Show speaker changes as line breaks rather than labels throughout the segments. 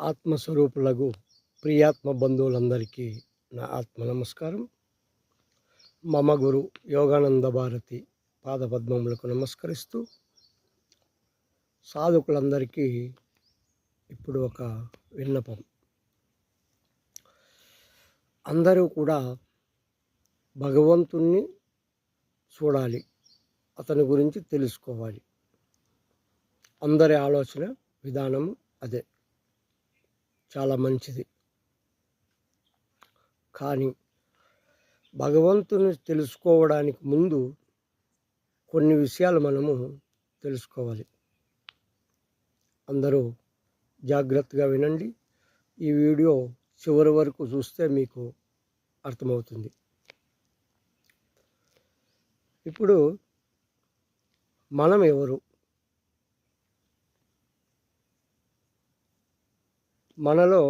ఆత్మస్వరూపులకు ప్రియాత్మ బంధువులందరికీ నా ఆత్మ నమస్కారం. మమ గురు యోగానంద భారతి పాదపద్మములకు నమస్కరిస్తూ సాధకులందరికీ ఇప్పుడు ఒక విన్నపం. అందరూ కూడా భగవంతుణ్ణి చూడాలి, అతని గురించి తెలుసుకోవాలి. అందరి ఆలోచన విధానము అదే, చాలా మంచిది. కానీ భగవంతుని తెలుసుకోవడానికి ముందు కొన్ని విషయాలు మనము తెలుసుకోవాలి. అందరూ జాగ్రత్తగా వినండి. ఈ వీడియో చివరి వరకు చూస్తే మీకు అర్థమవుతుంది. ఇప్పుడు మనం ఎవరు? మనలో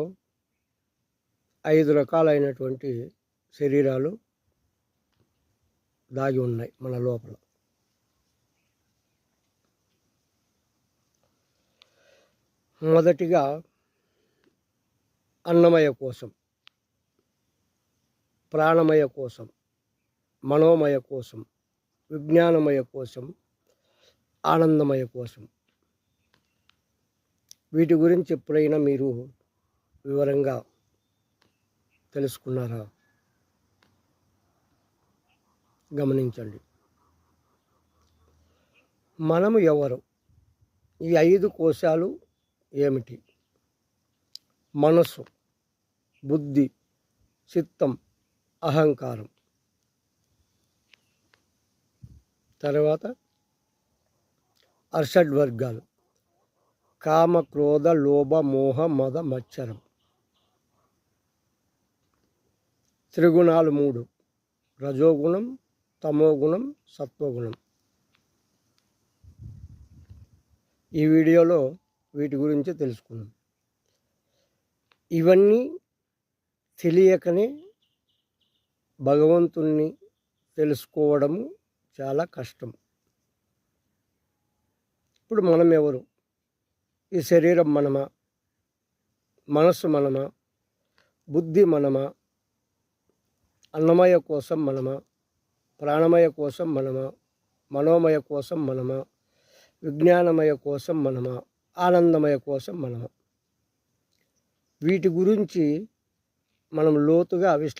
5 రకాలైనటువంటి శరీరాలు దాగి ఉన్నాయి మన లోపల. మొదటిగా అన్నమయ కోశం, ప్రాణమయ కోశం, మనోమయ కోశం, విజ్ఞానమయ కోశం, ఆనందమయ కోశం. వీటి గురించి ఎప్పుడైనా మీరు వివరంగా తెలుసుకున్నారా? గమనించండి. మనము ఎవరు? ఈ 5 కోశాలు ఏమిటి? మనసు, బుద్ధి, చిత్తం, అహంకారం. తర్వాత అర్షడ్వర్గాలు: కామ, క్రోధ, లోభ, మోహ, మద, మత్సరం. త్రిగుణాలు 3: రజోగుణం, తమోగుణం, సత్వగుణం. ఈ వీడియోలో వీటి గురించి తెలుసుకుందాం. ఇవన్నీ తెలియకనే భగవంతుణ్ణి తెలుసుకోవడము చాలా కష్టం. ఇప్పుడు మనం ఎవరు? ఈ శరీరం మనమా? మనస్సు మనమా? బుద్ధి మనమా? అన్నమయ కోశం మనమా? ప్రాణమయ కోశం మనమా? మనోమయ కోశం మనమా? విజ్ఞానమయ కోశం మనమా? ఆనందమయ కోశం మనమా? వీటి గురించి మనం లోతుగా